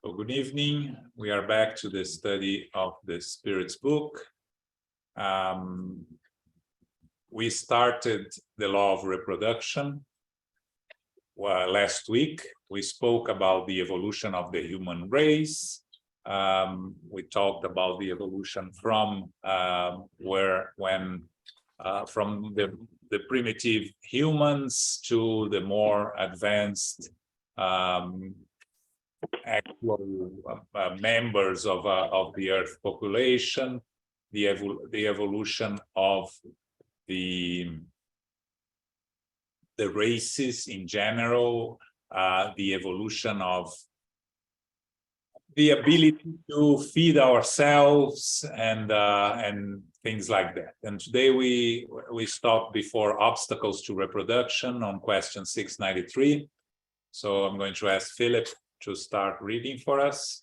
So good evening. We are back to the study of the Spirit's book. We started the law of reproduction last week. We spoke about the evolution of the human race. We talked about the evolution from from the primitive humans to the more advanced actual members of the Earth population, the evolution of the races in general, the evolution of the ability to feed ourselves and things like that. And today we stopped before obstacles to reproduction on question 693. So I'm going to ask Philip to start reading for us.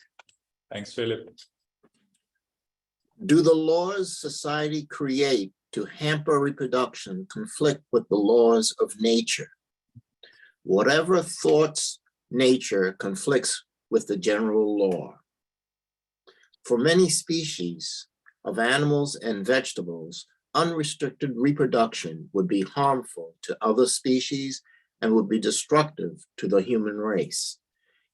Thanks, Philip. Do the laws society create to hamper reproduction conflict with the laws of nature? Whatever thoughts nature conflicts with the general law. For many species of animals and vegetables, unrestricted reproduction would be harmful to other species and would be destructive to the human race.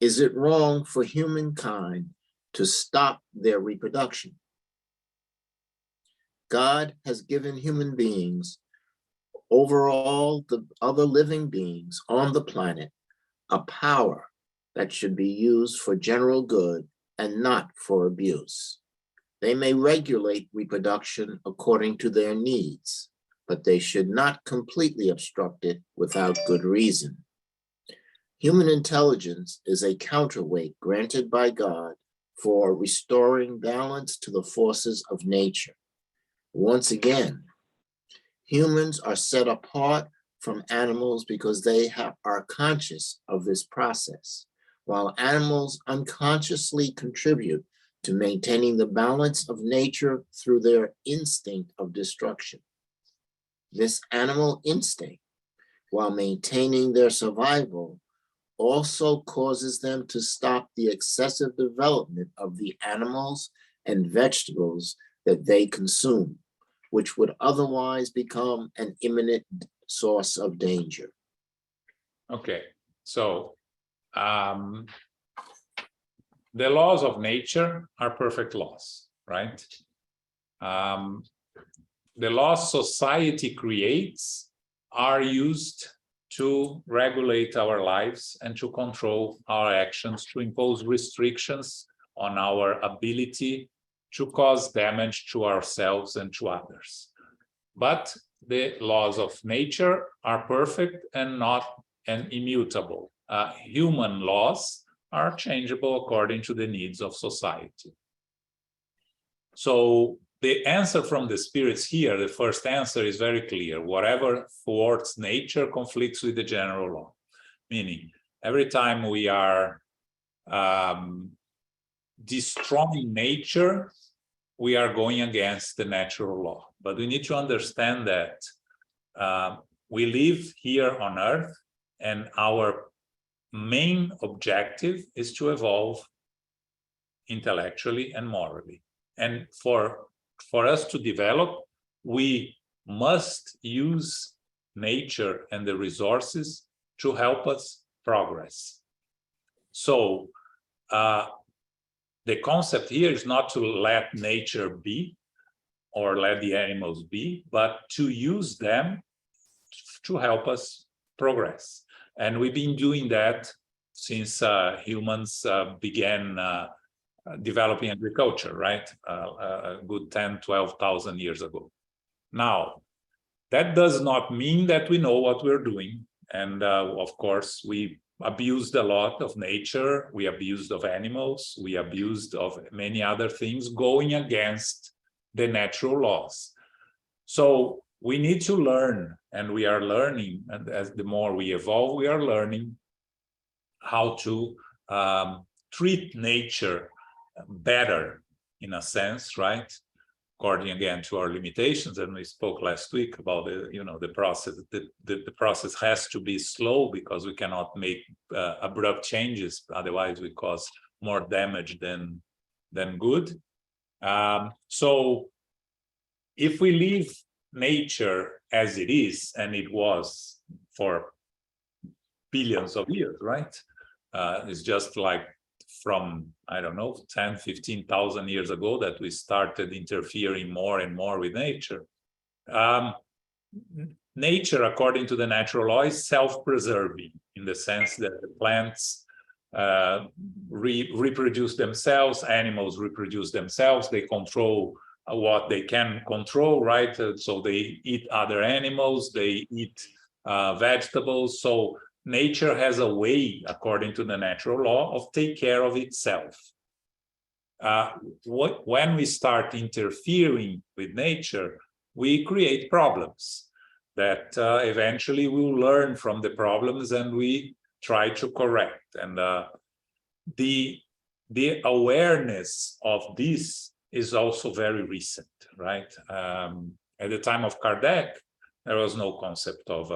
Is it wrong for humankind to stop their reproduction? God has given human beings, over all the other living beings on the planet, a power that should be used for general good and not for abuse. They may regulate reproduction according to their needs, but they should not completely obstruct it without good reason. Human intelligence is a counterweight granted by God for restoring balance to the forces of nature. Once again, humans are set apart from animals because they are conscious of this process, while animals unconsciously contribute to maintaining the balance of nature through their instinct of destruction. This animal instinct, while maintaining their survival, also causes them to stop the excessive development of the animals and vegetables that they consume, which would otherwise become an imminent source of danger. Okay, so the laws of nature are perfect laws, right? The laws society creates are used to regulate our lives and to control our actions, to impose restrictions on our ability to cause damage to ourselves and to others. But the laws of nature are perfect and immutable. Human laws are changeable according to the needs of society. So the answer from the spirits here, the first answer is very clear. Whatever thwarts nature conflicts with the general law. Meaning, every time we are destroying nature, we are going against the natural law. But we need to understand that we live here on Earth, and our main objective is to evolve intellectually and morally. And for us to develop, we must use nature and the resources to help us progress. So the concept here is not to let nature be or let the animals be, but to use them to help us progress. And we've been doing that since humans began developing agriculture, right? A good 10, 12,000 years ago. Now, that does not mean that we know what we're doing. And of course, we abused a lot of nature, we abused of animals, we abused of many other things going against the natural laws. So we need to learn, and we are learning, and as the more we evolve, we are learning how to treat nature better, in a sense, right? According again to our limitations, and we spoke last week about the process. The process has to be slow because we cannot make abrupt changes, otherwise we cause more damage than good. So if we leave nature as it is, and it was for billions of years, right? It's just like from, I don't know, 10, 15,000 years ago that we started interfering more and more with nature. Nature, according to the natural law, is self-preserving in the sense that the plants reproduce themselves, animals reproduce themselves, they control what they can control, right? So they eat other animals, they eat vegetables. So nature has a way, according to the natural law, of take care of itself. When we start interfering with nature, we create problems that eventually we'll learn from the problems and we try to correct. And the awareness of this is also very recent, right? At the time of Kardec, there was no concept of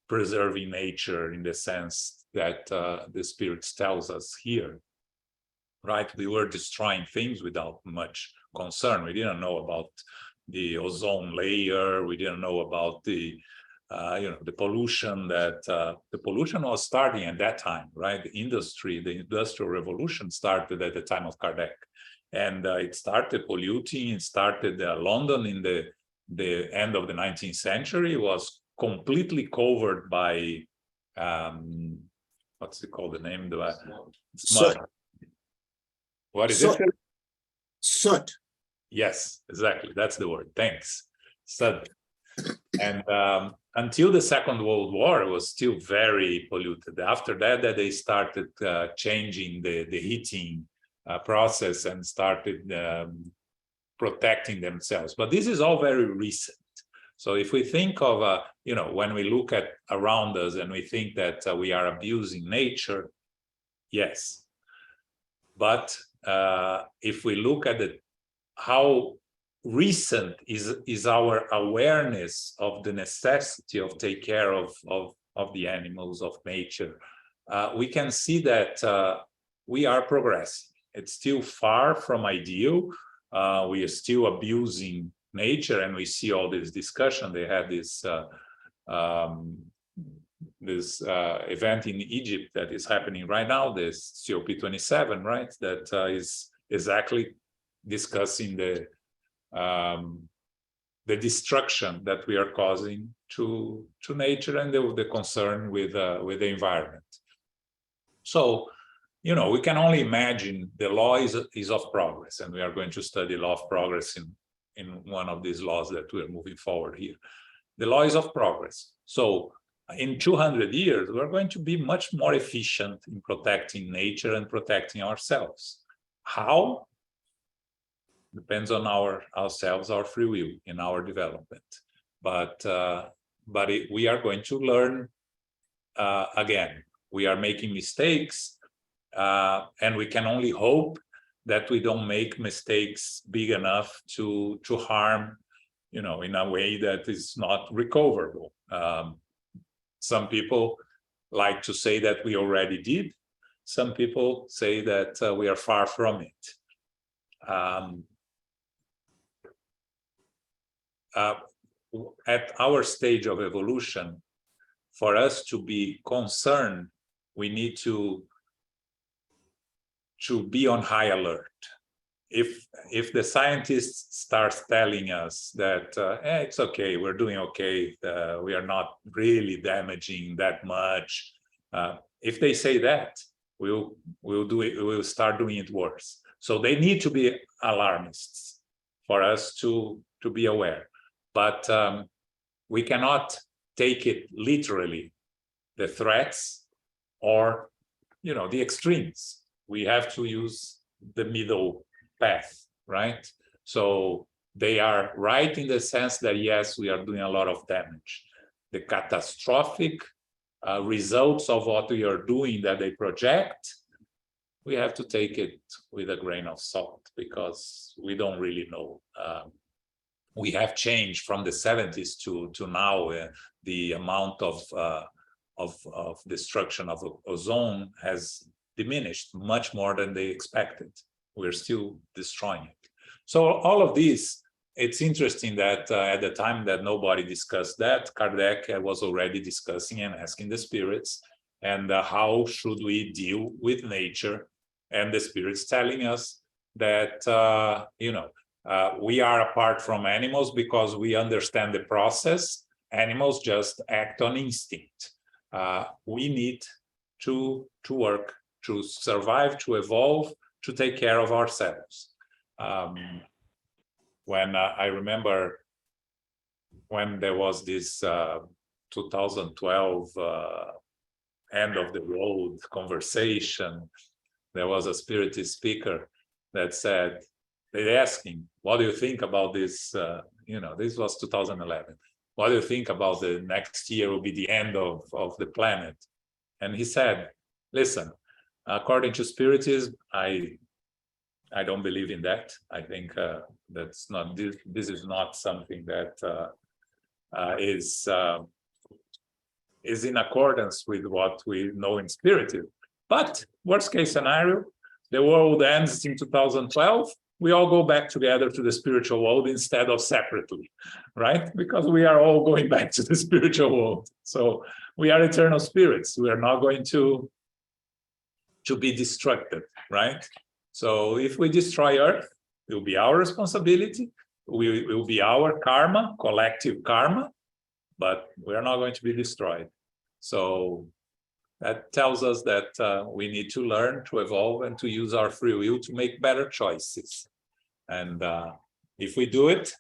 preserving nature in the sense that the spirits tells us here, right? We were destroying things without much concern. We didn't know about the ozone layer. We didn't know about the the pollution that the pollution was starting at that time, right? The industrial revolution started at the time of Kardec, and it started polluting. It started London in the end of the 19th century was completely covered by what's it called? The name? Soot. What is Soot. it? Soot. Yes, exactly. That's the word. Thanks. Soot. And until the Second World War, it was still very polluted. After that, they started changing the heating process and started protecting themselves. But this is all very recent. So if we think of, when we look at around us and we think that we are abusing nature, yes. But if we look at how recent is our awareness of the necessity of take care of the animals, of nature, we can see that we are progressing. It's still far from ideal. We are still abusing nature, and we see all this discussion. They had this event in Egypt that is happening right now, this COP27, right? That is exactly discussing the destruction that we are causing to nature and the concern with the environment. So, we can only imagine the law is of progress, and we are going to study law of progress in one of these laws that we are moving forward here. The law is of progress. So in 200 years, we're going to be much more efficient in protecting nature and protecting ourselves. How? Depends on ourselves, our free will in our development. But we are going to learn again. We are making mistakes, and we can only hope that we don't make mistakes big enough to harm, in a way that is not recoverable. Some people like to say that we already did. Some people say that we are far from it. At our stage of evolution, for us to be concerned, we need to be on high alert. If the scientists start telling us that it's okay, we're doing okay, we are not really damaging that much, if they say that, we'll start doing it worse. So they need to be alarmists for us to be aware. But we cannot take it literally, the threats or the extremes. We have to use the middle path, right? So they are right in the sense that, yes, we are doing a lot of damage. The catastrophic results of what we are doing that they project, we have to take it with a grain of salt because we don't really know. We have changed from the 70s to now. The amount of destruction of ozone has diminished much more than they expected. We're still destroying it. So all of these, it's interesting that at the time that nobody discussed that, Kardec was already discussing and asking the spirits, and how should we deal with nature? And the spirits telling us that, we are apart from animals because we understand the process. Animals just act on instinct. We need to work, to survive, to evolve, to take care of ourselves. When I remember when there was this 2012 end of the road conversation, there was a spiritist speaker that said, they asked him, what do you think about this? This was 2011. What do you think about the next year will be the end of the planet? And he said, listen, according to Spiritism, I don't believe in that. I think that's not, this is not something that is in accordance with what we know in Spiritism. But worst case scenario, the world ends in 2012. We all go back together to the spiritual world instead of separately, right? Because we are all going back to the spiritual world. So we are eternal spirits. We are not going to be destructed, right? So if we destroy Earth, it will be our responsibility. It will be our karma, collective karma, but we are not going to be destroyed. So that tells us that we need to learn to evolve and to use our free will to make better choices. And if we do it,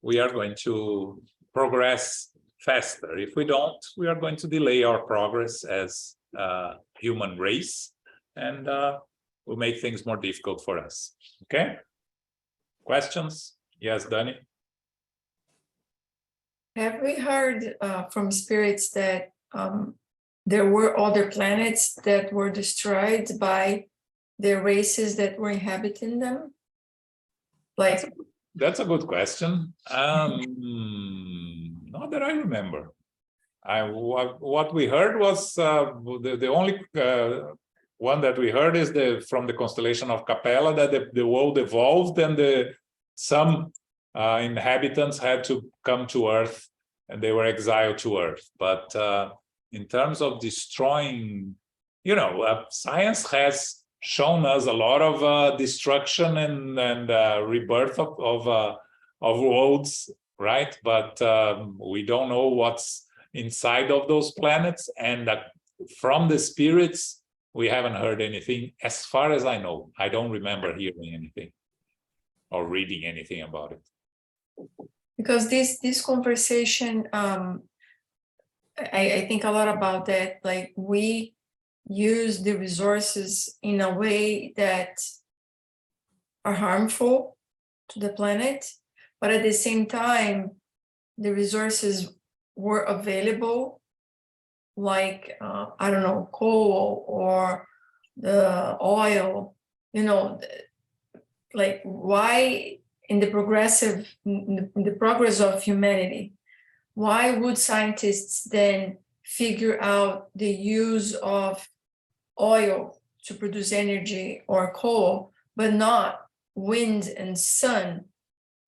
we are going to progress faster. If we don't, we are going to delay our progress as a human race, and will make things more difficult for us. Okay? Questions? Yes, Dani? Have we heard from spirits that there were other planets that were destroyed by the races that were inhabiting them? Like, that's a good question. Not that I remember. What we heard was the only one that we heard is from the constellation of Capella, that the world evolved and some inhabitants had to come to Earth and they were exiled to Earth. But in terms of destroying, science has shown us a lot of destruction and rebirth of worlds, right? But we don't know what's inside of those planets, and from the spirits, we haven't heard anything, as far as I know. I don't remember hearing anything or reading anything about it. because this conversation, I think a lot about that. Like, we use the resources in a way that are harmful to the planet, but at the same time, the resources were available, like I don't know, coal or the oil, like, why in the progress of humanity, why would scientists then figure out the use of oil to produce energy or coal, but not wind and sun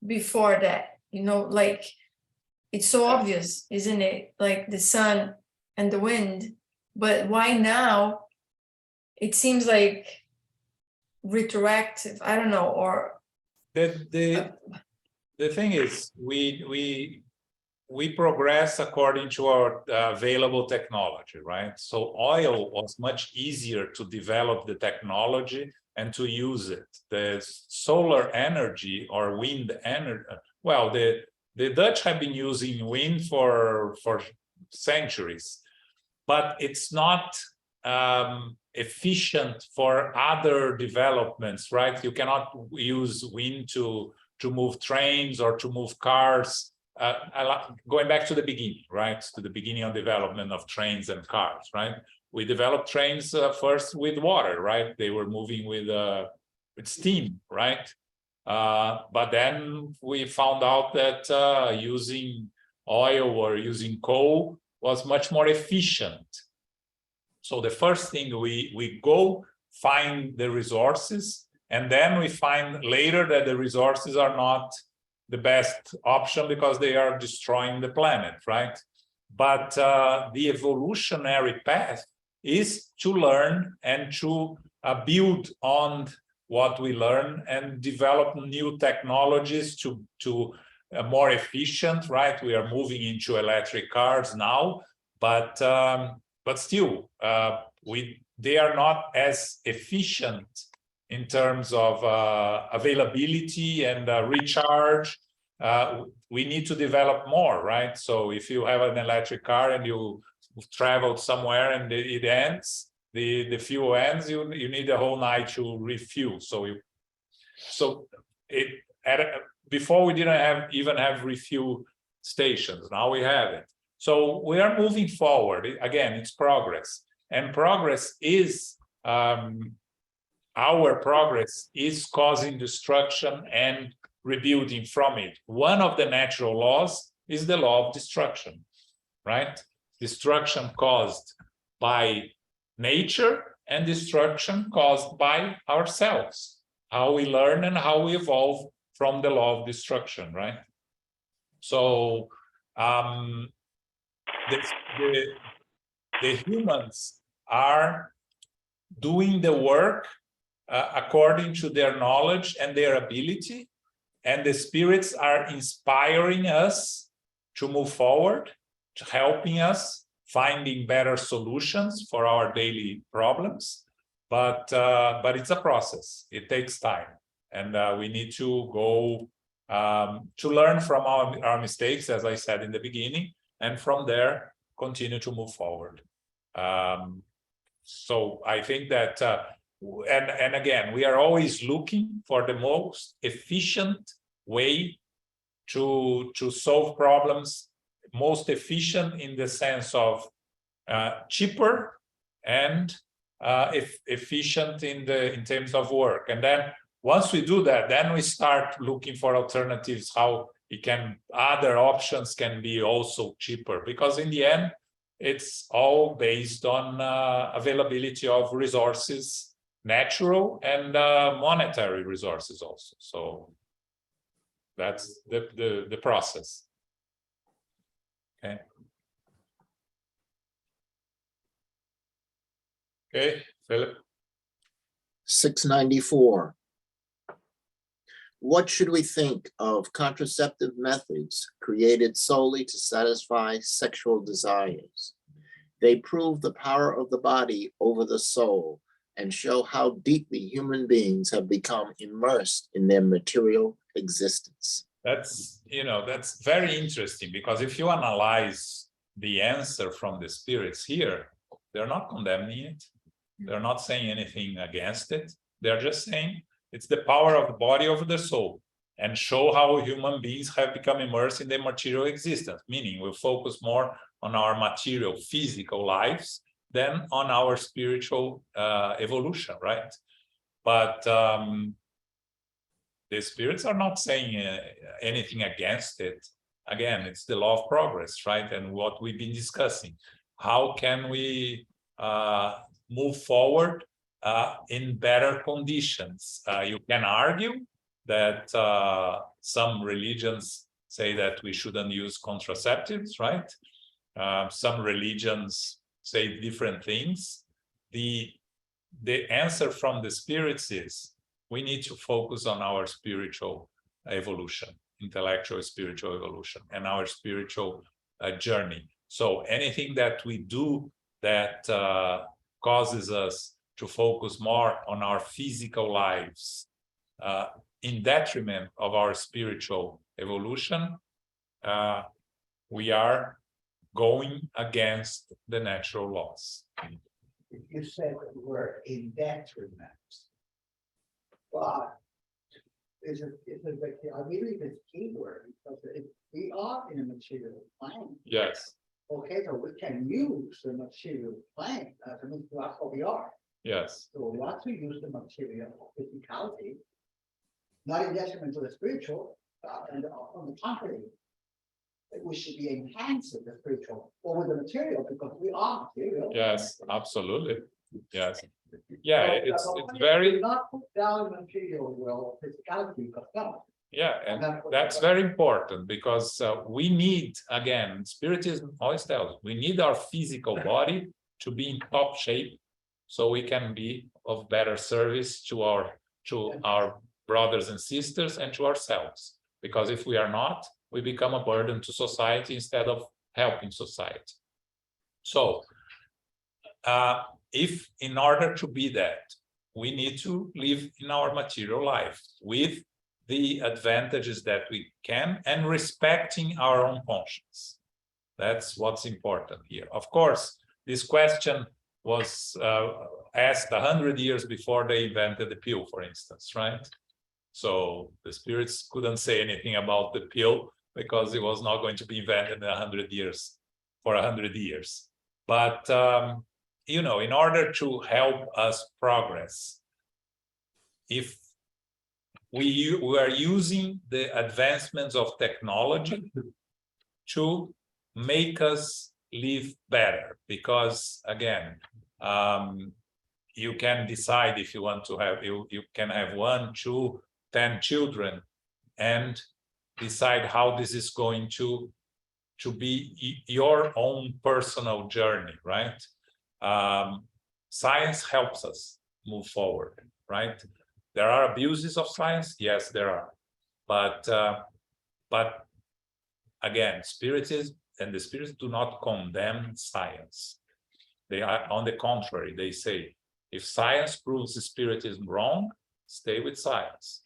before that? Like, it's so obvious, isn't it? Like the sun and the wind, but why now? It seems like retroactive, I don't know, or the thing is, we progress according to our available technology, right? So oil was much easier to develop the technology and to use it. The solar energy or wind energy, well, the Dutch have been using wind for centuries, but it's not efficient for other developments, right? You cannot use wind to move trains or to move cars. Going back to the beginning, right? To the beginning of development of trains and cars, right? We developed trains first with water, right? They were moving with steam, right? But then we found out that using oil or using coal was much more efficient. So the first thing, we go find the resources, and then we find later that the resources are not the best option because they are destroying the planet, right? But the evolutionary path is to learn and to build on what we learn and develop new technologies to more efficient, right? We are moving into electric cars now, but still, they are not as efficient in terms of availability and recharge. We need to develop more, right? So if you have an electric car and you traveled somewhere and it ends, the fuel ends, you need a whole night to refuel. Before we didn't even have refuel stations. Now we have it. So we are moving forward. Again, it's progress, and progress is our progress is causing destruction and rebuilding from it. One of the natural laws is the law of destruction, right? Destruction caused by nature and destruction caused by ourselves, how we learn and how we evolve from the law of destruction, right? So the humans are doing the work according to their knowledge and their ability, and the spirits are inspiring us to move forward, to helping us finding better solutions for our daily problems. But it's a process. It takes time, and we need to go to learn from our mistakes, as I said in the beginning, and from there continue to move forward. So I think that, and again, we are always looking for the most efficient way to solve problems, most efficient in the sense of cheaper and efficient in terms of work. And then once we do that, then we start looking for alternatives, how other options can be also cheaper, because in the end, it's all based on availability of resources, natural and monetary resources also. So that's the process. Okay. Okay, Philip. 694. What should we think of contraceptive methods created solely to satisfy sexual desires? They prove the power of the body over the soul and show how deeply human beings have become immersed in their material existence. That's very interesting, because if you analyze the answer from the spirits here, they're not condemning it. They're not saying anything against it. They're just saying it's the power of the body over the soul, and show how human beings have become immersed in their material existence, meaning we focus more on our material, physical lives than on our spiritual evolution, right? But the spirits are not saying anything against it. Again, it's the law of progress, right? And what we've been discussing. How can we move forward in better conditions? You can argue that some religions say that we shouldn't use contraceptives, right? Some religions say different things. The answer from the spirits is we need to focus on our spiritual evolution, intellectual spiritual evolution, and our spiritual journey. So anything that we do that causes us to focus more on our physical lives in detriment of our spiritual evolution, we are going against the natural laws. You said the word in detriment. But I believe it's key word, because we are in a material plane. Yes. Okay, so we can use the material plane. That's what we are. Yes. So we want to use the material physicality, not in detriment to the spiritual, and on the contrary. that we should be enhancing the spiritual over the material because we are material. Yes, absolutely. Yes. Yeah, So, it's but very, do not put down material well physicality because God. yeah, and that's what- that's very important because we need, again, Spiritism always tells, we need our physical body to be in top shape so we can be of better service to our brothers and sisters and to ourselves. Because if we are not, we become a burden to society instead of helping society. So, if in order to be that, we need to live in our material life with the advantages that we can and respecting our own conscience. That's what's important here. Of course, this question was asked 100 years before they invented the pill, for instance, right? So the spirits couldn't say anything about the pill because it was not going to be invented in 100 years, for 100 years. But you know, in order to help us progress, if we are using the advancements of technology to make us live better, because again, you can decide if you want to have, you can have 1, 2, 10 children and decide how this is going to be your own personal journey, right? Science helps us move forward, right? There are abuses of science, yes, there are, but again, Spiritism and the spirits do not condemn science. They are, on the contrary, they say, if science proves the Spiritism wrong, stay with science,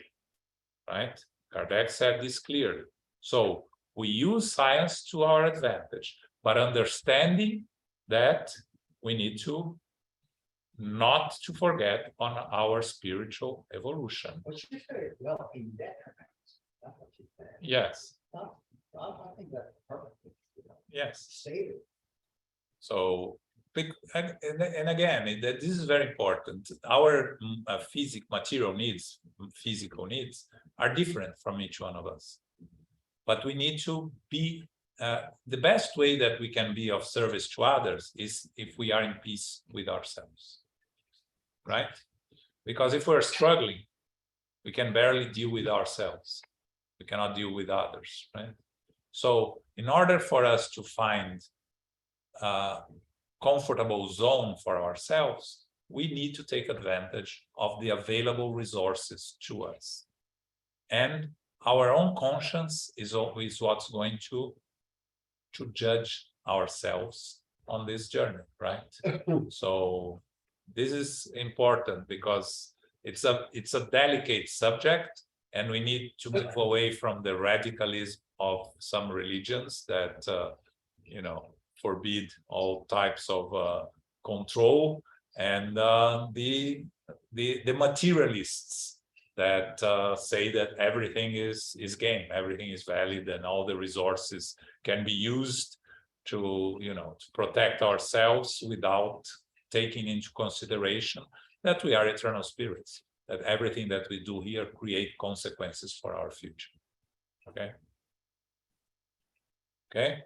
right? Kardec said this clearly. So we use science to our advantage, but understanding that we need to not to forget on our spiritual evolution. But she said, well, in that. That's what she said. Yes, I think that's perfect. yes. Say it. So, and again, this is very important. Our material needs, physical needs, are different from each one of us. But we need to be, the best way that we can be of service to others is if we are in peace with ourselves, right? Because if we're struggling, we can barely deal with ourselves. We cannot deal with others, right? So in order for us to find a comfortable zone for ourselves, we need to take advantage of the available resources to us. And our own conscience is always what's going to judge ourselves on this journey, right? So this is important because it's a delicate subject, and we need to move away from the radicalism of some religions that you know, forbid all types of control, and the materialists that say that everything is game, everything is valid, and all the resources can be used to, you know, to protect ourselves without taking into consideration that we are eternal spirits, that everything that we do here create consequences for our future. Okay. Okay.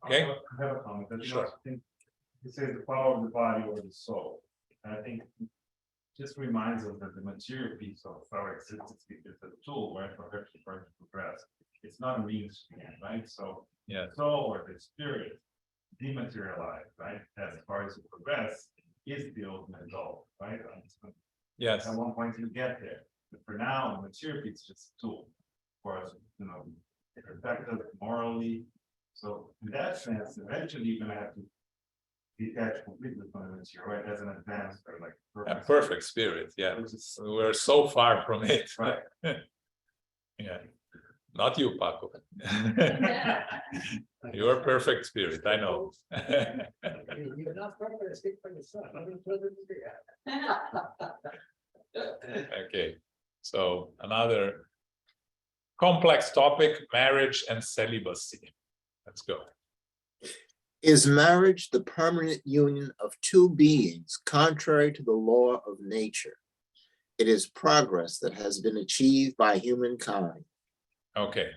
Okay. I have a comment. I Sure. think it says the power of the body or the soul. And I think just reminds us that the material piece of our existence is a tool, right, for us to progress. It's not a means to the end, right? So Yeah. the soul or the spirit dematerialized, right, as far as you progress, is the ultimate goal, right? Yes. At one point you get there. But for now, the material piece is just a tool for us, you know, to protect us morally. So in that sense, eventually you're gonna have to detach completely from the material, right? As an advanced or like A perfect spirit. Yeah. Which is We're so far from it. right. Yeah. Not you, Paco. You're a perfect spirit, I know. You're not perfect, speak for yourself. Okay, so another complex topic, marriage and celibacy. Let's go. Is marriage the permanent union of two beings contrary to the law of nature? It is progress that has been achieved by humankind. Okay.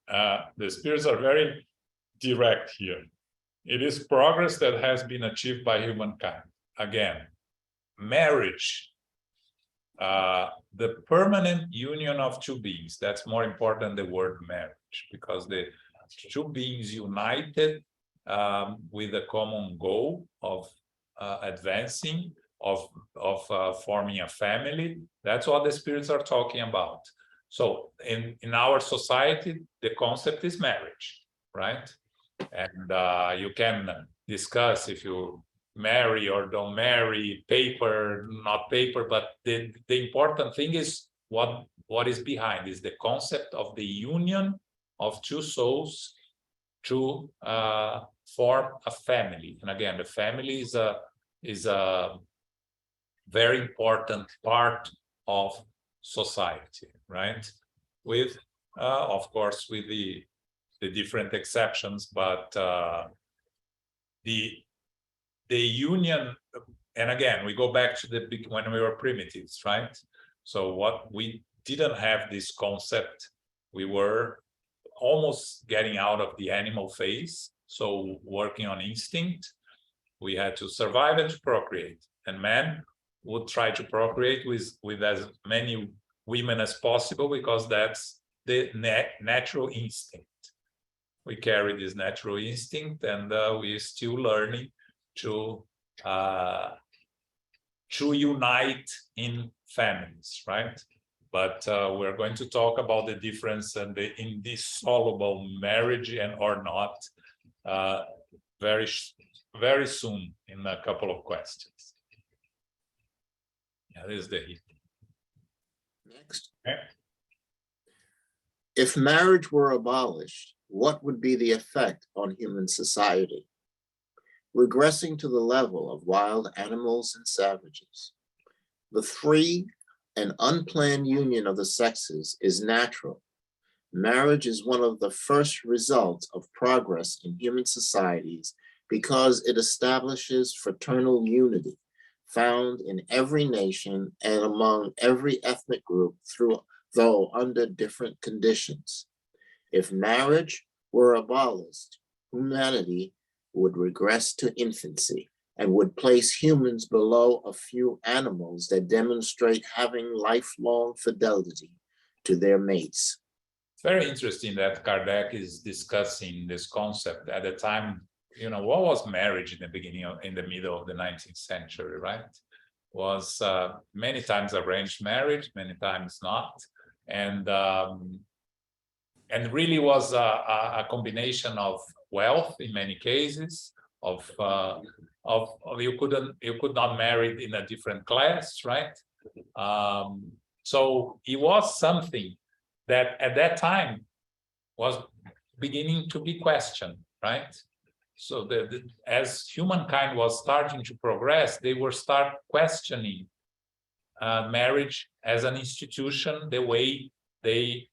the spirits are very direct here. It is progress that has been achieved by humankind. Again, marriage, the permanent union of two beings. That's more important than the word marriage, because the two beings united with a common goal of advancing, of forming a family. That's what the spirits are talking about. So in our society, the concept is marriage, right? And you can discuss if you marry or don't marry, paper, not paper, but the important thing is what is behind is the concept of the union of two souls to form a family. And again, the family is a very important part of society, right? With of course with the different exceptions, but the union, and again, we go back to the big when we were primitives, right? So what we didn't have this concept, we were almost getting out of the animal phase, so working on instinct. We had to survive and to procreate, and man would try to procreate with as many women as possible, because that's the natural instinct. We carry this natural instinct, and we're still learning to unite in families, right? But we're going to talk about the difference and the indissoluble marriage and or not very soon in a couple of questions. Yeah, this is the heat. Next. Okay. If marriage were abolished, what would be the effect on human society? Regressing to the level of wild animals and savages. The free and unplanned union of the sexes is natural. Marriage is one of the first results of progress in human societies because it establishes fraternal unity found in every nation and among every ethnic group, though under different conditions. If marriage were abolished, humanity would regress to infancy and would place humans below a few animals that demonstrate having lifelong fidelity to their mates. It's very interesting that Kardec is discussing this concept at the time. You know, what was marriage in the beginning in the middle of the 19th century, right? Was many times arranged marriage, many times not, and really was a combination of wealth in many cases, of you could not marry in a different class, right? So it was something that at that time was beginning to be questioned, right? So as humankind was starting to progress, they were start questioning marriage as an institution the way they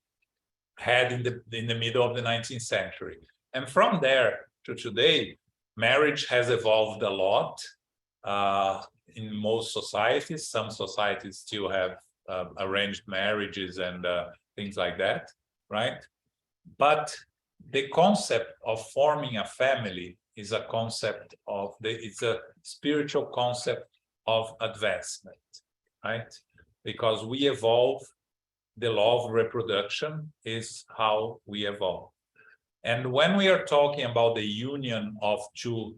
had in the middle of the 19th century. And from there to today, marriage has evolved a lot in most societies. Some societies still have arranged marriages and things like that, right? But the concept of forming a family is a concept of it's a spiritual concept of advancement, right? Because we evolve. The law of reproduction is how we evolve. And when we are talking about the union of two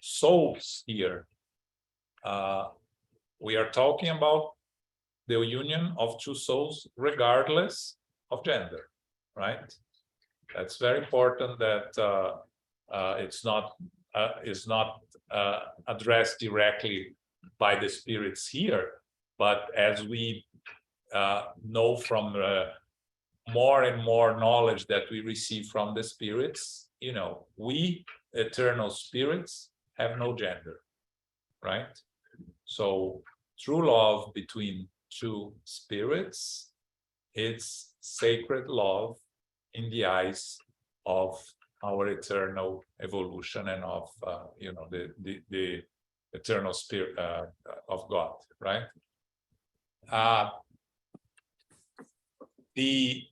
souls here, we are talking about the union of two souls regardless of gender, right? That's very important that it's not addressed directly by the spirits here, but as we know from more and more knowledge that we receive from the spirits, you know, we eternal spirits have no gender, right? So true love between two spirits, it's sacred love in the eyes of our eternal evolution and of you know, the eternal spirit of God, right? The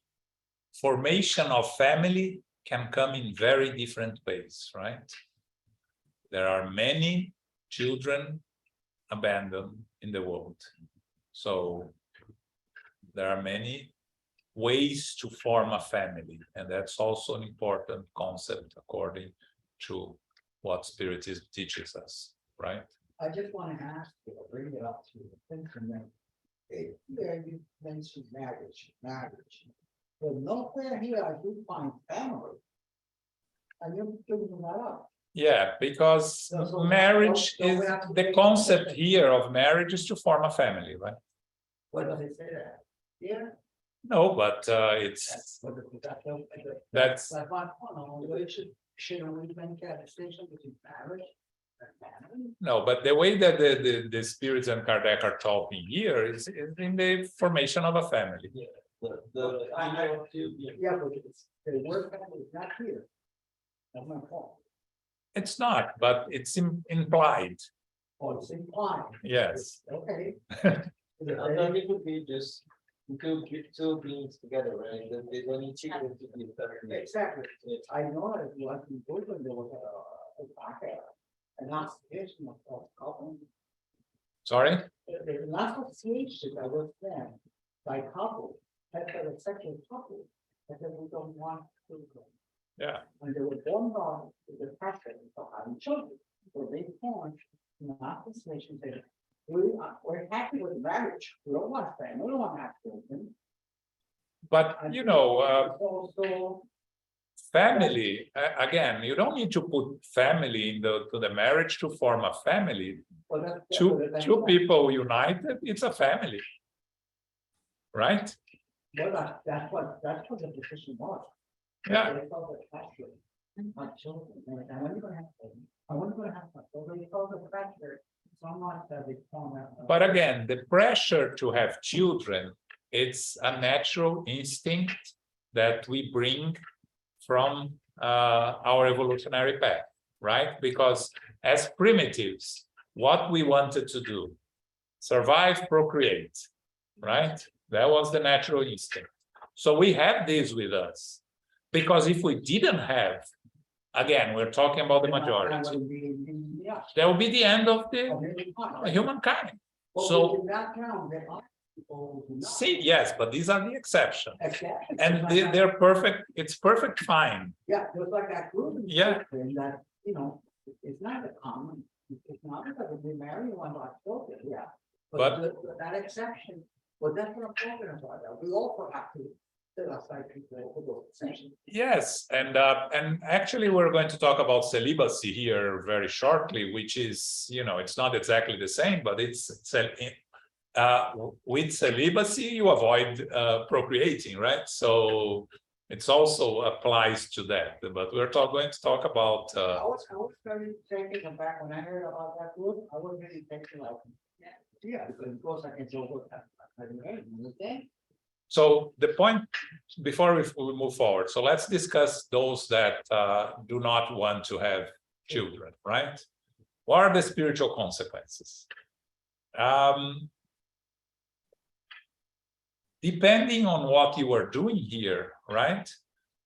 formation of family can come in very different ways, right? There are many children abandoned in the world. So there are many ways to form a family, and that's also an important concept according to what Spiritism teaches us, right? I just want to ask you, bring it up to the thinking that, there you mentioned marriage. But nowhere here I do find family. And you're giving that up. Yeah, because So marriage don't we is, have to the make- concept here of marriage is to form a family, right? What does it say that? Yeah. No, but it's, that's, Like, my point, shouldn't we make a distinction between marriage and family? no, but the way that the spirits and Kardec are talking here is in the formation of a family. Yeah, but the word family is not here. That's my point. It's not, but it's implied, Oh, it's implied. yes. Okay. I thought it would be just two beings together, right? They don't need children to be family. Exactly. I know that like in Brooklyn, there was an association of couple. Sorry? There's an association that was there by couple, heterosexual couple, that said we don't want children. Yeah. And they were bombarded with the pressure of having children. So they formed an association that we're happy with marriage. We don't want family, we don't want to have children. But, you know, So family, again, you don't need to put family in to the marriage to form a family. well, that's- Two people united, it's a family. Right? Well, that's what the decision was. Yeah. They felt the pressure. My children, and I wasn't gonna have them. I wasn't gonna have them, so they felt the pressure. So much that they formed a- But again, the pressure to have children, it's a natural instinct that we bring from our evolutionary path, right? Because as primitives, what we wanted to do, survive, procreate, right? That was the natural instinct. So we have this with us, because if we didn't have, again, we're talking about the That majority, would be, yeah. that would be the end of the But humankind. we So, did not count that people who do not. see, yes, but these are the exceptions. Exceptions. And Just like that- they're perfect, it's perfect fine. Yeah, just like that group. in Yeah. Brooklyn that, it's not a common, it's not because if we marry one of our children, yeah. But- That exception, well, that's what I'm talking about, that we also have to set aside people who go exception. Yes, and actually we're going to talk about celibacy here very shortly, which is, it's not exactly the same, but with celibacy, you avoid procreating, right? So it's also applies to that, but we're going to talk about I was very taken aback when I heard about that group, I was really thinking like, yeah, because of course I can go with that. Okay? so the point before we move forward, so let's discuss those that do not want to have children, right? What are the spiritual consequences? Depending on what you are doing here, right?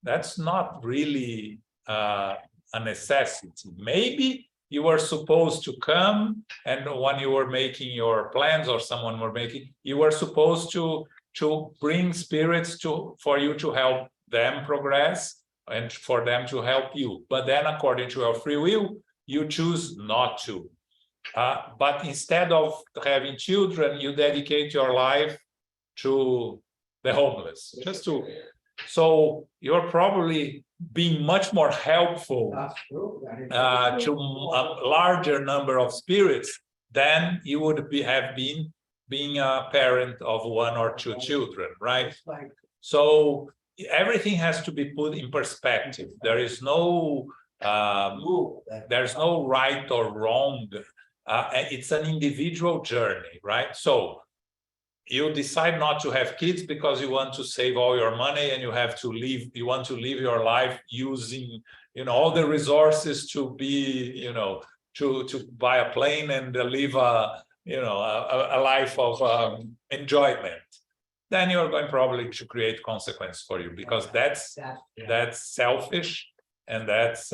That's not really a necessity. Maybe you were supposed to come, and when you were making your plans, or someone were making, you were supposed to bring spirits for you to help them progress and for them to help you. But then, according to your free will, you choose not to. But instead of having children, you dedicate your life to the homeless. So you're probably being much more helpful That's true. That is- to a larger number of spirits than you would have been being a parent of one or two children, right? It's like, So everything has to be put in perspective. There is no there's no right or wrong. It's an individual journey, right? So you decide not to have kids because you want to save all your money, and you want to live your life using, all the resources to be, to buy a plane and live a life of enjoyment. then you're going probably to create consequence for you, because that's selfish, and that's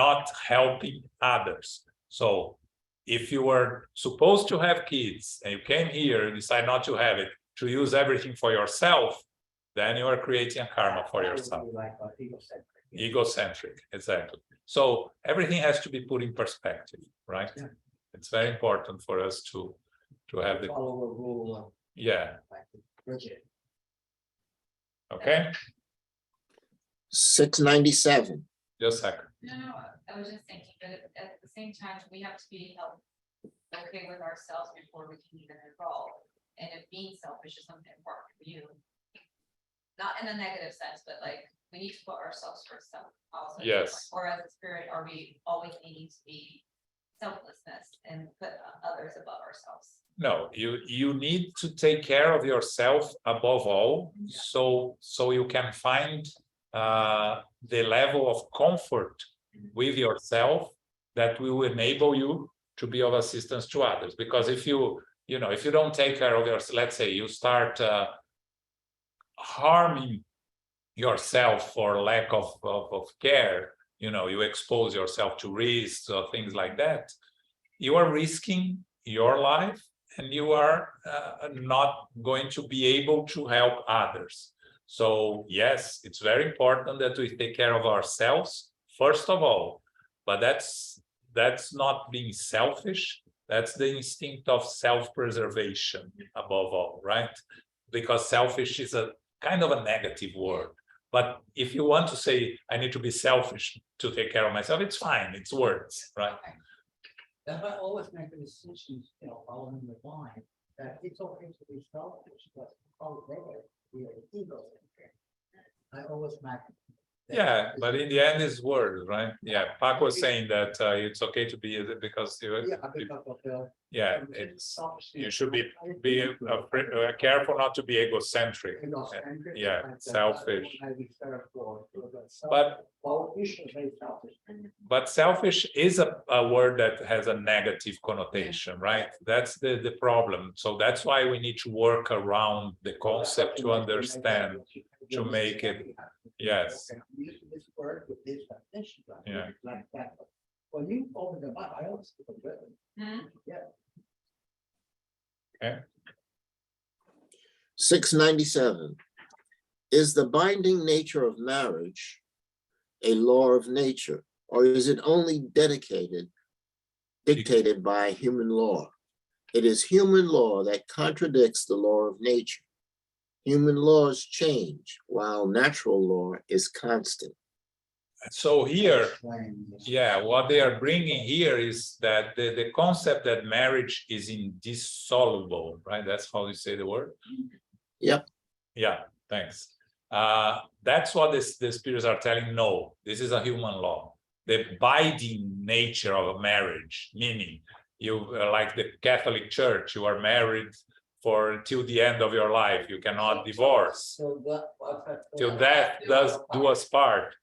not helping others. So if you were supposed to have kids and you came here and decide not to have it, to use everything for yourself, then you are creating a karma for yourself. Like egocentric. Egocentric, exactly. So everything has to be put in perspective, right? Yeah. It's very important for us to have the, Follow a rule. yeah, Like rigid. okay, 697. just a second. No, I was just thinking, but at the same time, we have to be okay with ourselves before we can even evolve. And if being selfish is something important for you, not in a negative sense, but like, we need to put ourselves first also. Yes. Or as a spirit, are we always needing to be selflessness and put others above ourselves? No, you need to take care of yourself above all, so you can find the level of comfort with yourself that will enable you to be of assistance to others. Because if you don't take care of yourself, let's say you start harming yourself for lack of care, you expose yourself to risks or things like that, you are risking your life, and you are not going to be able to help others. So yes, it's very important that we take care of ourselves first of all, but that's not being selfish. That's the instinct of self-preservation above all, right? Because selfish is a kind of a negative word. But if you want to say, I need to be selfish to take care of myself, it's fine, it's words, right? That's why I always make a decision, following the line, that it's okay to be selfish, but we are egocentric. I always make. Yeah, but in the end, it's words, right? Yeah, Pac was saying that it's okay to be, because you should be careful not to be egocentric. Yeah, selfish. But selfish is a word that has a negative connotation, right? That's the problem. So that's why we need to work around the concept to understand, to make it, yes. This word with this definition. Yeah. Like that. When you open them up, I always keep it written. Yeah. Okay. 697. Is the binding nature of marriage a law of nature, or is it only dictated by human law? It is human law that contradicts the law of nature. Human laws change, while natural law is constant. So here, yeah, what they are bringing here is that the concept that marriage is indissoluble, right? That's how you say the word? Yep. Yeah, thanks. That's what the spirits are telling. No, this is a human law. The binding nature of a marriage, meaning you, like the Catholic Church, you are married till the end of your life. You cannot divorce. Till death does do us part.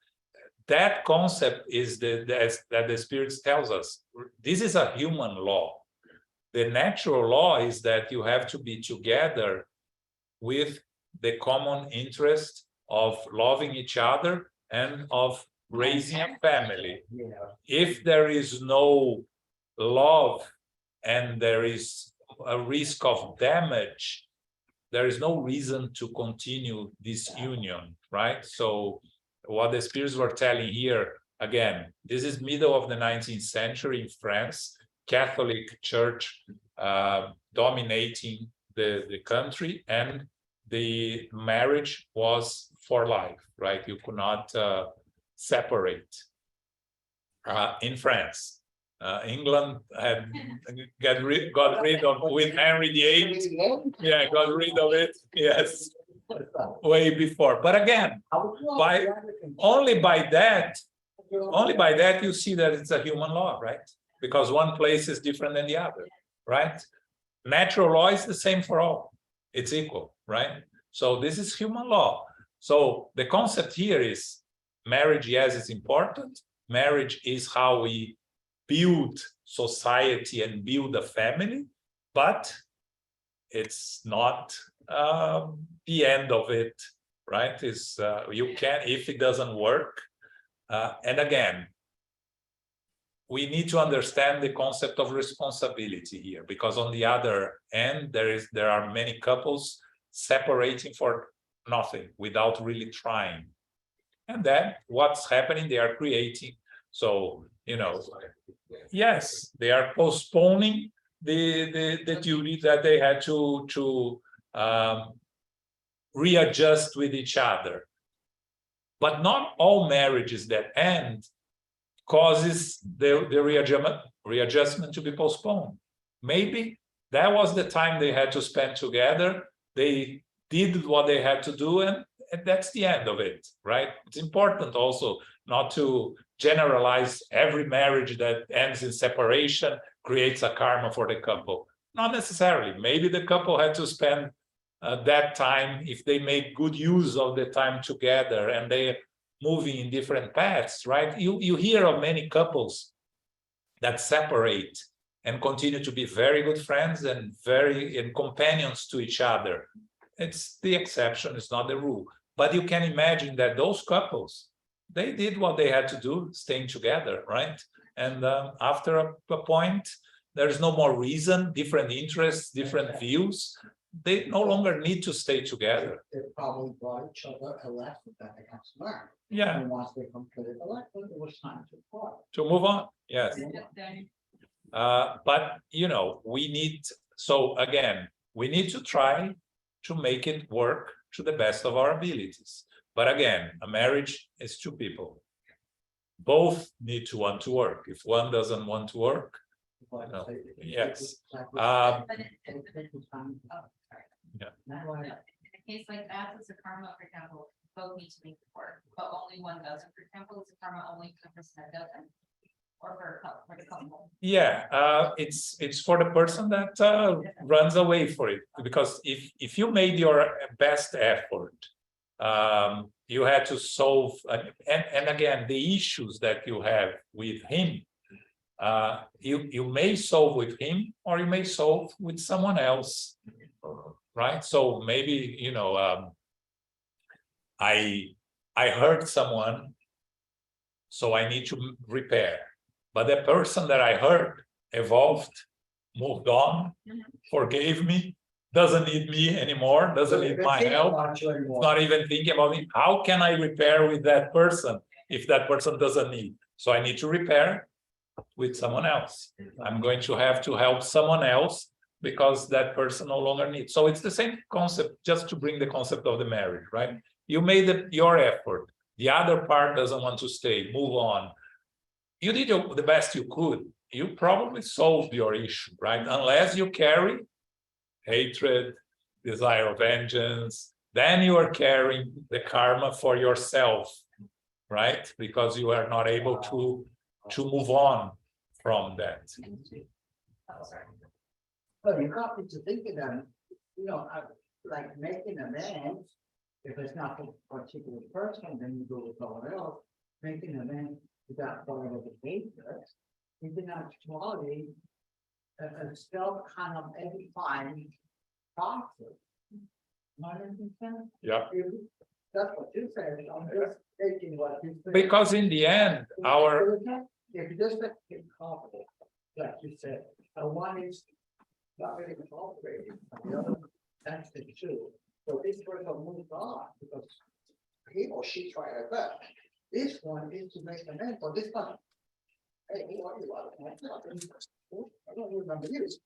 That concept is that the spirits tells us. This is a human law. The natural law is that you have to be together with the common interest of loving each other and of raising a family. If there is no love and there is a risk of damage, there is no reason to continue this union, right? So what the spirits were telling here, again, this is middle of the 19th century in France, Catholic Church dominating the country, and the marriage was for life, right? You could not separate. In France, England had got rid of, with Henry VIII. Yeah, got rid of it. Yes, way before. But again, only by that you see that it's a human law, right? Because one place is different than the other, right? Natural law is the same for all. It's equal, right? So this is human law. So the concept here is marriage, yes, it's important. Marriage is how we build society and build a family, but it's not the end of it, right? Is you can, if it doesn't work, and again, we need to understand the concept of responsibility here, because on the other end, there are many couples separating for nothing without really trying. And then what's happening, they are creating. So, you know, yes, they are postponing the duty that they had to readjust with each other. But not all marriages that end causes the readjustment to be postponed. Maybe that was the time they had to spend together. They did what they had to do, and that's the end of it, right? It's important also not to generalize every marriage that ends in separation creates a karma for the couple. Not necessarily. Maybe the couple had to spend that time, if they make good use of the time together and they moving in different paths, right? You hear of many couples that separate and continue to be very good friends and companions to each other. It's the exception, it's not the rule. But you can imagine that those couples, they did what they had to do, staying together, right? And after a point, there's no more reason, different interests, different views. They no longer need to stay together. They probably brought each other a lesson that they have to learn. Yeah. And once they completed the lesson, it was time to part. To move on, yes. Then But, you know, we need, so again, we need to try to make it work to the best of our abilities. But again, a marriage is two people. Both need to want to work. If one doesn't want to work, But no. they- Yes. but It takes time. oh, sorry. Yeah. That's why- No, in a case like that, it's a karma, for example, both need to make it work, but only one doesn't. For example, it's a karma only for the person that doesn't. Or for the couple. yeah, it's for the person that runs away for it. Because if you made your best effort, you had to solve, and again, the issues that you have with him, you may solve with him or you may solve with someone else, right? So maybe, you know, I hurt someone, so I need to repair. But the person that I hurt evolved, moved on, forgave me, doesn't need me anymore, doesn't need my help, not even thinking about me. How can I repair with that person if that person doesn't need? So I need to repair with someone else. I'm going to have to help someone else because that person no longer needs. So it's the same concept, just to bring the concept of the marriage, right? You made your effort. The other part doesn't want to stay, move on. You did the best you could. You probably solved your issue, right? Unless you carry hatred, desire of vengeance, then you are carrying the karma for yourself, right? Because you are not able to move on from that. Oh, sorry. But you got me to thinking that, you know, like making amends, if it's not for a particular person, then you go with someone else, making amends without part of the behavior, even actuality, a still kind of edifying process. Not anything sense? Yeah. That's what you said, I'm just taking what you said. Because in the end, our If you just get confident, like you said, one is not really cooperating, the other, that's the two. So this person moves on because he or she tried her best. This one is to make amends for this one. Hey, who are you? I don't remember this.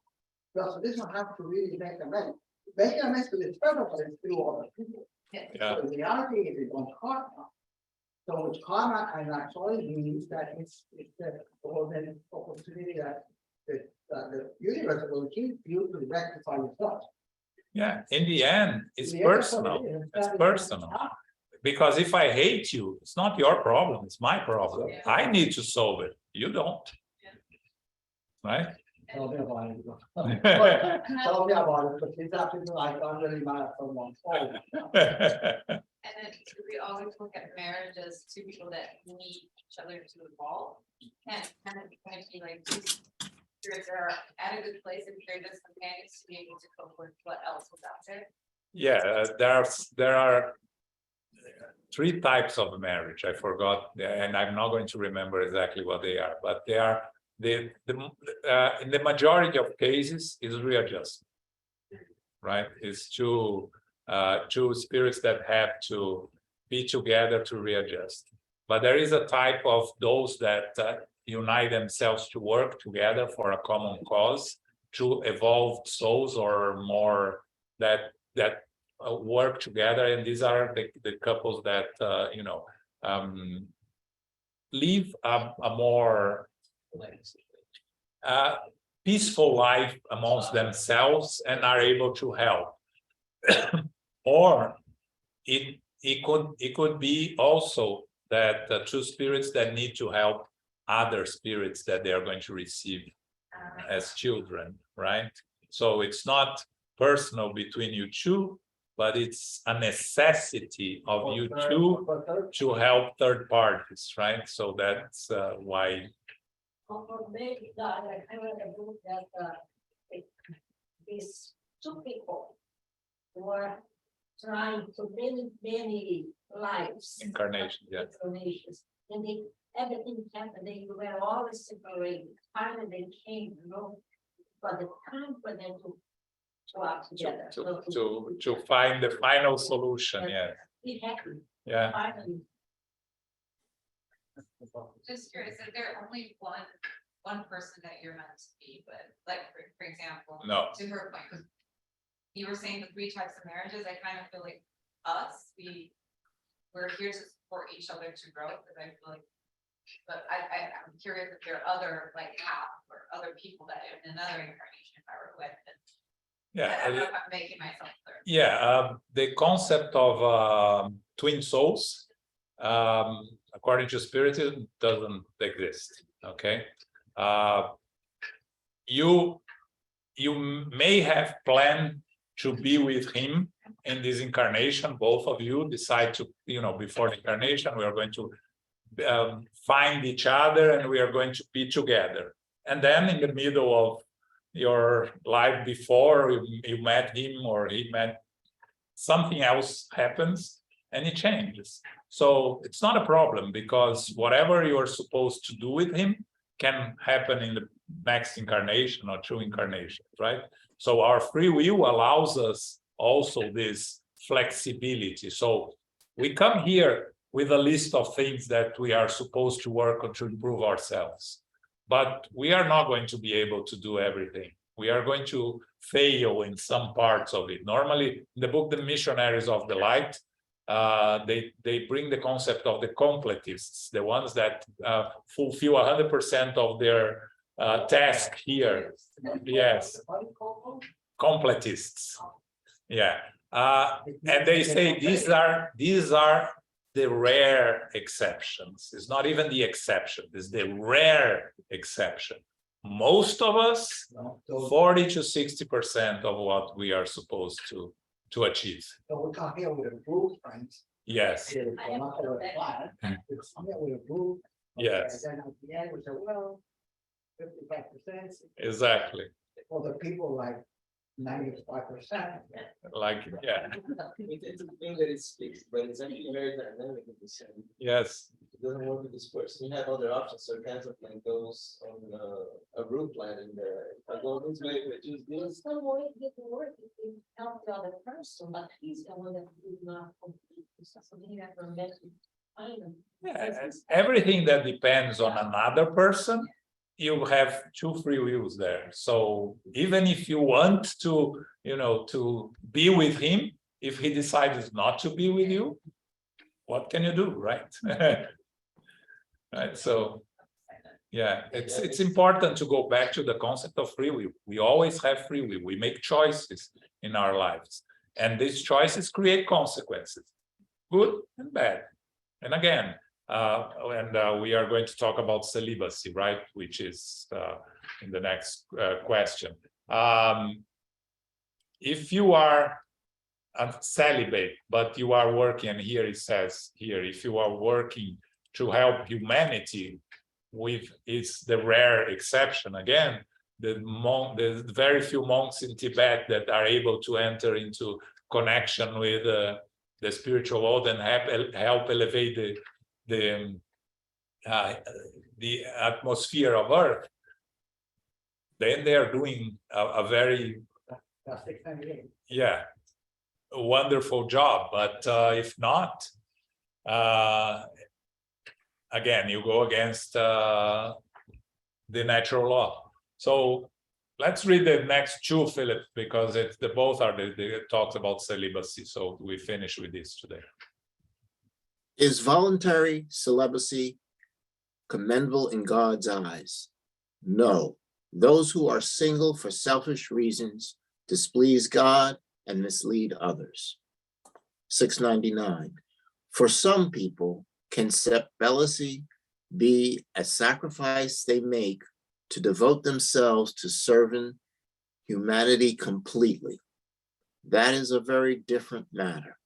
So this one has to really make amends. Making amends to this person, but it's through all the people. Yeah. So the reality is it's on karma. So with karma, and actually means that it's the golden opportunity that the universe will give you to rectify yourself. yeah, in the end, it's The other personal. part is It's that personal. Because if I hate you, it's not your problem, it's my problem. I need to solve it. You don't. Right? Tell me about it. Tell me about it, but it's actually like I'm really mad at someone. Oh, And then we always look at marriage as two people that need each other to evolve. And kind of be like two spirits are at a good place if they're just companions to be able to cope with what else was out there. Yeah, there are three types of marriage. I forgot, and I'm not going to remember exactly what they are, but they are in the majority of cases is readjustment, right? It's two spirits that have to be together to readjust. But there is a type of those that unite themselves to work together for a common cause, to evolve souls or more that work together, and these are the couples that live a more peaceful life amongst themselves and are able to help. Or it could be also that two spirits that need to help other spirits that they are going to receive as children, right? So it's not personal between you two, but it's a necessity of you two to help third parties, right? So that's why. Or maybe that I read a book that these two people were trying to many lives. Incarnation, yeah. Incarnations. And everything happened, they were always separated. Finally they came, but the time for them to work together. To find the final solution, yeah. It happened. Yeah. Finally. Just curious, is there only one person that you're meant to be with? Like, for example, No. to her point, because you were saying the three types of marriages, I kind of feel like we're here to support each other to grow, because I feel like, but I'm curious if there are other like half or other people that in another incarnation if I were with. Yeah. I don't know if I'm making myself clear. Yeah, the concept of twin souls, according to Spiritism, doesn't exist. Okay, you may have planned to be with him in this incarnation. Both of you decide to, before the incarnation, we are going to find each other and we are going to be together. And then in the middle of your life before you met him or he met, something else happens and it changes. So it's not a problem, because whatever you're supposed to do with him can happen in the next incarnation or two incarnations, right? So our free will allows us also this flexibility. So we come here with a list of things that we are supposed to work on to improve ourselves, but we are not going to be able to do everything. We are going to fail in some parts of it. Normally, in the book, The Missionaries of the Light, they bring the concept of the completists, the ones that fulfill 100% of their task here. Yes, completists. Yeah, and they say these are the rare exceptions. It's not even the exception; it's the rare exception. Most of us, 40 to 60% of what we are supposed to achieve. So we come here with a blueprint. Yes. We're not gonna apply it. We come here with a blueprint. Yes. And then at the end, we say, well, 55%. Exactly. For the people like 95%. Like, yeah. It's a thing that it speaks, but it's actually very dynamic in the sense. Yes. It doesn't work with this person. You have other options, so cancer plan goes on a route plan in there. I go this way, I choose this. There's no way it didn't work if you help the other person, but he's the one that did not complete. So you have to invest in time. Yeah, everything that depends on another person, you have two free wills there. So even if you want to, to be with him, if he decides not to be with you, what can you do, right? Right. So, yeah, it's important to go back to the concept of free will. We always have free will. We make choices in our lives, and these choices create consequences, good and bad. And again, we are going to talk about celibacy, right? Which is in the next question. If you are a celibate, but you are working, and here it says here, if you are working to help humanity, it's the rare exception again, there's very few monks in Tibet that are able to enter into connection with the spiritual world and help elevate the atmosphere of Earth. Then they are doing a very wonderful job. But if not, again, you go against the natural law. So let's read the next two, Philip, because both are the talks about celibacy. So we finish with this today. Is voluntary celibacy commendable in God's eyes? No. Those who are single for selfish reasons displease God and mislead others. 699. For some people, can celibacy be a sacrifice they make to devote themselves to serving humanity completely? That is a very different matter.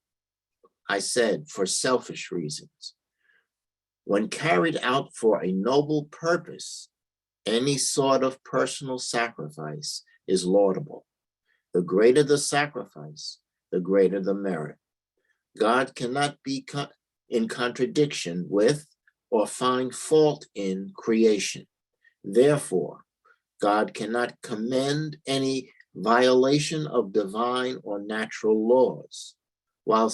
I said for selfish reasons. When carried out for a noble purpose, any sort of personal sacrifice is laudable. The greater the sacrifice, the greater the merit. God cannot be in contradiction with or find fault in creation. Therefore, God cannot commend any violation of divine or natural laws, while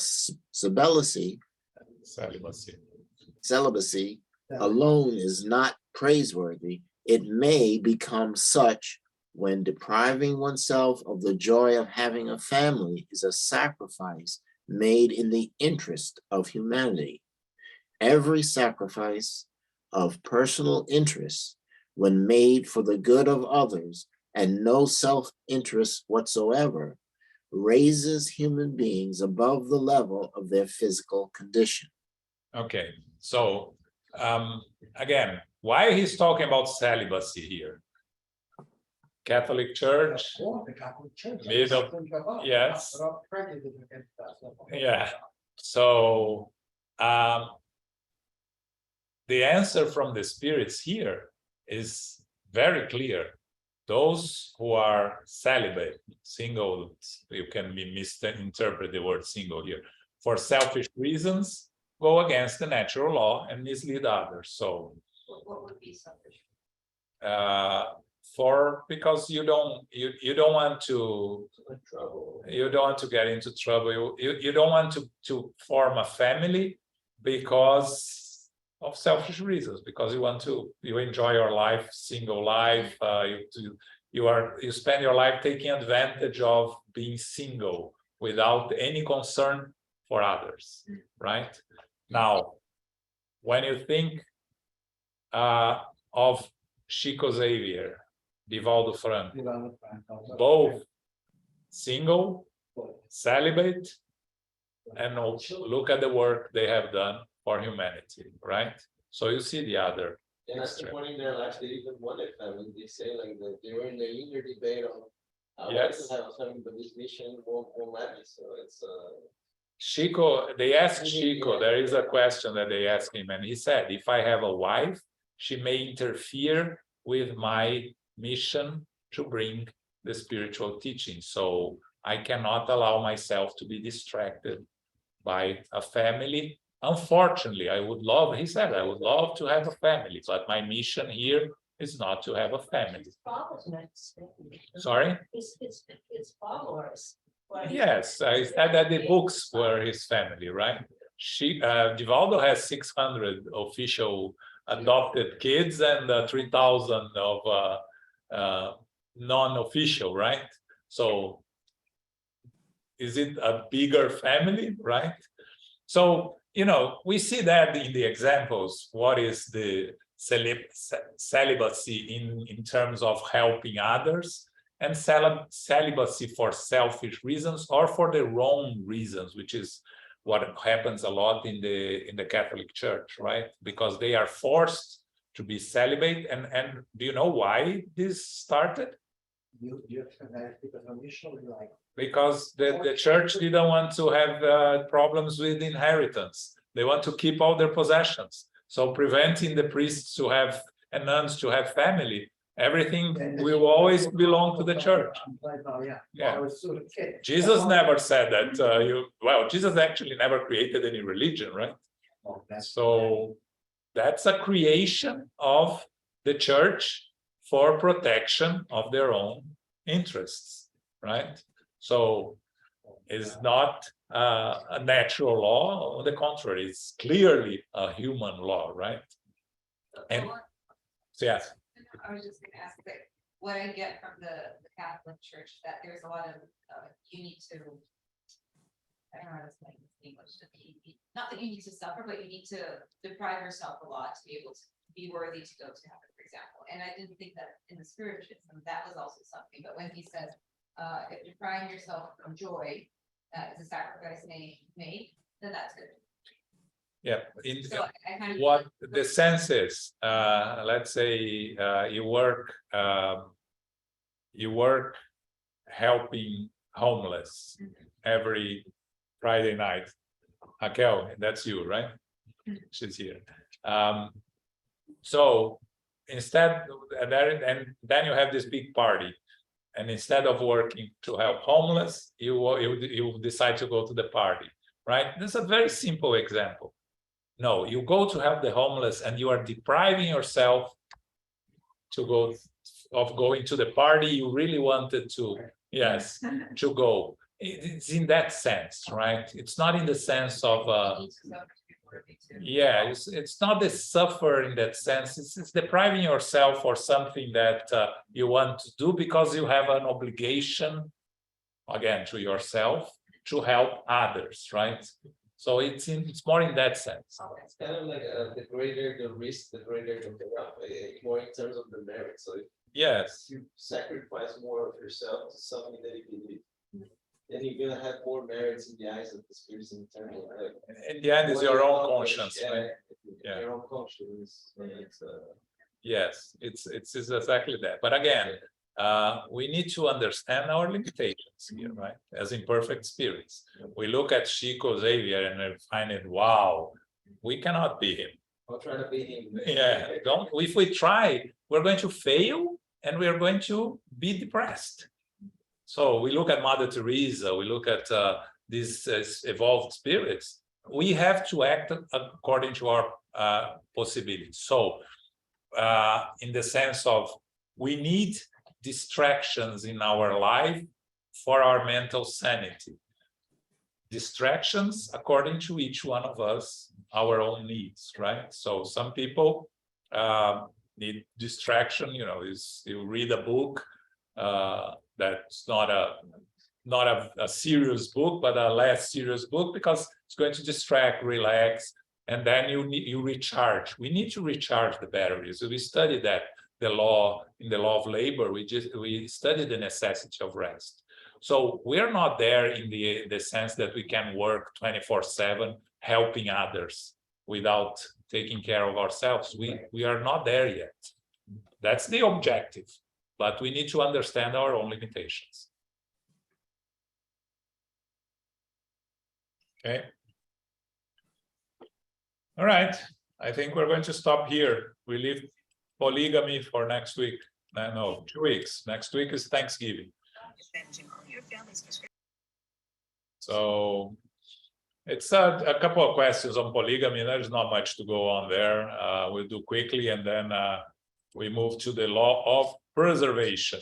celibacy alone is not praiseworthy. It may become such when depriving oneself of the joy of having a family is a sacrifice made in the interest of humanity. Every sacrifice of personal interest, when made for the good of others and no self-interest whatsoever, raises human beings above the level of their physical condition. Okay, so again, why he's talking about celibacy here? Catholic Church, yes. Yeah, so the answer from the spirits here is very clear. Those who are celibate, single, you can be misinterpret the word single here, for selfish reasons, go against the natural law and mislead others. So What would be selfish? Because you don't want to get into trouble. You don't want to form a family because of selfish reasons, because you enjoy your life, single life. You spend your life taking advantage of being single without any concern for others, right? Now, when you think of Chico Xavier, Divaldo Franco, both single, celibate, and look at the work they have done for humanity, right? So you see the other. And at the point in their lives, they even wanted family. They say like that they were in the inner debate of I want to have a family, but this mission won't let me. So it's Chico, they asked Chico, there is a question that they asked him, and he said, if I have a wife, she may interfere with my mission to bring the spiritual teaching. So I cannot allow myself to be distracted by a family. Unfortunately, he said, I would love to have a family, but my mission here is not to have a family. Sorry? His followers. Yes, I said that the books were his family, right? Divaldo has 600 official adopted kids and 3,000 of non-official, right? So is it a bigger family, right? So, we see that in the examples, what is the celibacy in terms of helping others, and celibacy for selfish reasons or for the wrong reasons, which is what happens a lot in the Catholic Church, right? Because they are forced to be celibate. And do you know why this started? Because the church didn't want to have problems with inheritance. They want to keep all their possessions. So preventing the priests to have and nuns to have family everything will always belong to the church. Yeah. Jesus never said that. Jesus actually never created any religion, right? So that's a creation of the church for protection of their own interests, right? So it's not a natural law. On the contrary, it's clearly a human law, right? And yes. I was just gonna ask that what I get from the Catholic Church, that there's a lot of, you need to, I don't know how to explain this in English, not that you need to suffer, but you need to deprive yourself a lot to be able to be worthy to go to heaven, for example. And I didn't think that in the spiritualism, that was also something, but when he says, if depriving yourself from joy, is a sacrifice made, then that's good. Yeah, So I kind of. what the sense is, let's say you work helping homeless every Friday night. Raquel, that's you, right? She's here. So instead, and then you have this big party, and instead of working to help homeless, you decide to go to the party, right? This is a very simple example. No, you go to help the homeless and you are depriving yourself of going to the party you really wanted to, yes, to go. It's in that sense, right? It's not in the sense of, yeah, it's not the suffer in that sense. It's depriving yourself for something that you want to do because you have an obligation, again, to yourself to help others, right? So it's more in that sense. It's kind of like the greater the risk, the greater the payoff, more in terms of the merit. So if Yes. you sacrifice more of yourself to something that you believe, then you're gonna have more merits in the eyes of the spirits in eternity. Like, In the end, is your own conscience, yeah, right? Yeah. Your own conscience. Yes, it's exactly that. But again, we need to understand our limitations here, right? As imperfect spirits, we look at Chico Xavier and we find it, wow, we cannot be him. I'll try to be him. Yeah, don't. If we try, we're going to fail, and we are going to be depressed. So we look at Mother Teresa, we look at these evolved spirits. We have to act according to our possibilities. So, in the sense of we need distractions in our life for our mental sanity. Distractions according to each one of us, our own needs, right? So some people need distraction, you read a book that's not a serious book, but a less serious book because it's going to distract, relax, and then you recharge. We need to recharge the batteries. We studied that in the law of labor. We studied the necessity of rest. So we're not there in the sense that we can work 24/7 helping others without taking care of ourselves. We are not there yet. That's the objective, but we need to understand our own limitations. Okay. All right. I think we're going to stop here. We leave polygamy for next week. No, 2 weeks. Next week is Thanksgiving. So it's a couple of questions on polygamy. There's not much to go on there. We'll do quickly, and then we move to the law of preservation,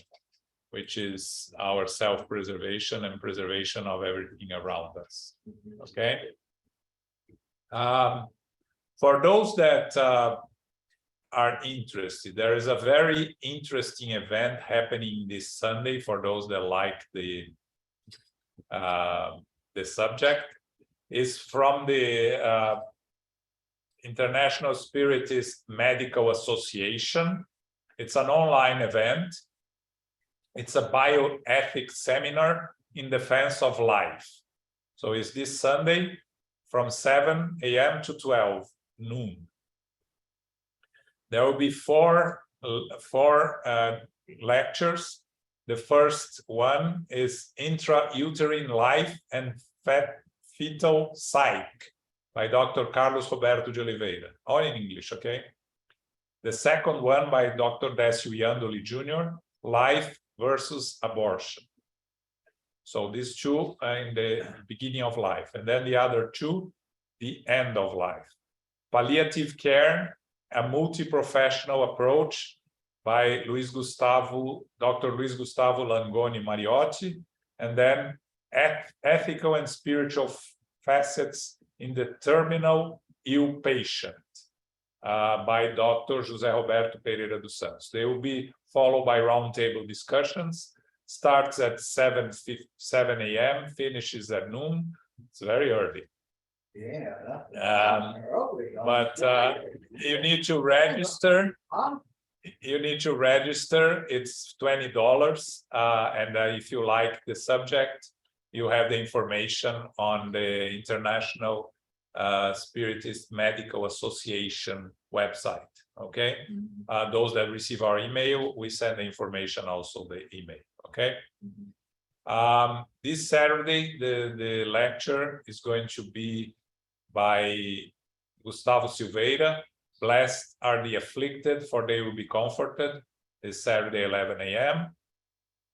which is our self-preservation and preservation of everything around us. Okay. For those that are interested, there is a very interesting event happening this Sunday for those that like the subject. Is from the International Spiritist Medical Association. It's an online event. It's a bioethics seminar in defense of life. So it's this Sunday from 7 a.m. to 12 noon. There will be four lectures. The first one is Intrauterine Life and Fetal Psych by Dr. Carlos Roberto de Oliveira, all in English, okay? The second one by Dr. Décio Iandoli Jr., Life versus Abortion. So these two are in the beginning of life. And then the other two, the end of life. Palliative Care, a multi-professional approach by Dr. Luis Gustavo Langoni Mariotti, and then ethical and spiritual facets in the terminal ill patient by Dr. José Roberto Pereira dos Santos. They will be followed by roundtable discussions. Starts at 7 a.m., finishes at noon. It's very early. Yeah. But you need to register. You need to register. It's $20. And if you like the subject, you have the information on the International Spiritist Medical Association website. Okay. Those that receive our email, we send the information also the email. Okay. This Saturday, the lecture is going to be by Gustavo Silveira. Blessed are the afflicted, for they will be comforted. This Saturday, 11 a.m.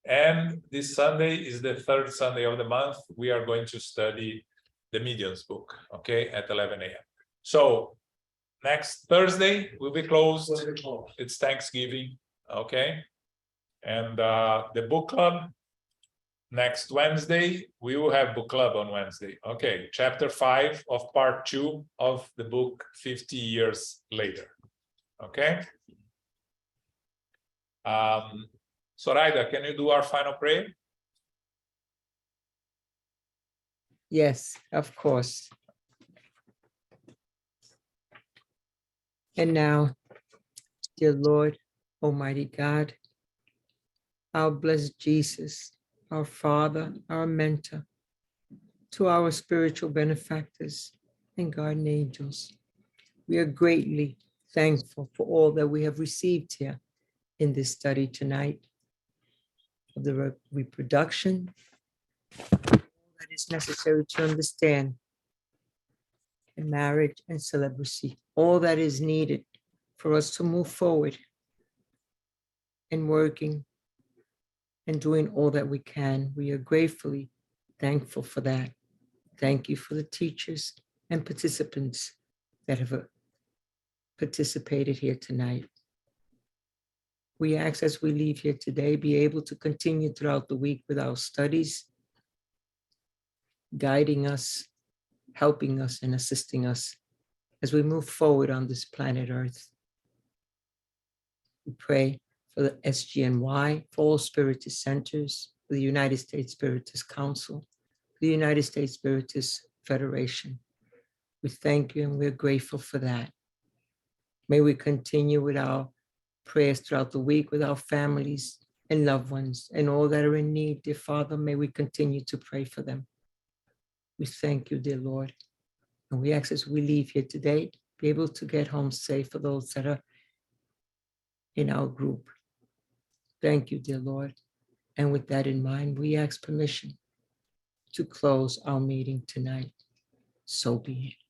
And this Sunday is the third Sunday of the month. We are going to study the Medium's book, okay, at 11 a.m. So next Thursday will be closed. It's Thanksgiving, okay? And the book club, next Wednesday, we will have book club on Wednesday. Okay, chapter 5 of part 2 of the book 50 Years Later. Okay. Zoraida, can you do our final prayer? Yes, of course. And now, dear Lord, Almighty God, our blessed Jesus, our Father, our mentor, to our spiritual benefactors and guardian angels, we are greatly thankful for all that we have received here in this study tonight of the reproduction that is necessary to understand in marriage and celibacy, all that is needed for us to move forward in working and doing all that we can. We are gratefully thankful for that. Thank you for the teachers and participants that have participated here tonight. We ask as we leave here today, be able to continue throughout the week with our studies, guiding us, helping us, and assisting us as we move forward on this planet Earth. We pray for the SGNY, for all Spiritist centers, for the United States Spiritist Council, the United States Spiritist Federation. We thank you and we're grateful for that. May we continue with our prayers throughout the week with our families and loved ones and all that are in need. Dear Father, may we continue to pray for them. We thank you, dear Lord. And we ask as we leave here today, be able to get home safe for those that are in our group. Thank you, dear Lord. And with that in mind, we ask permission to close our meeting tonight. So be it.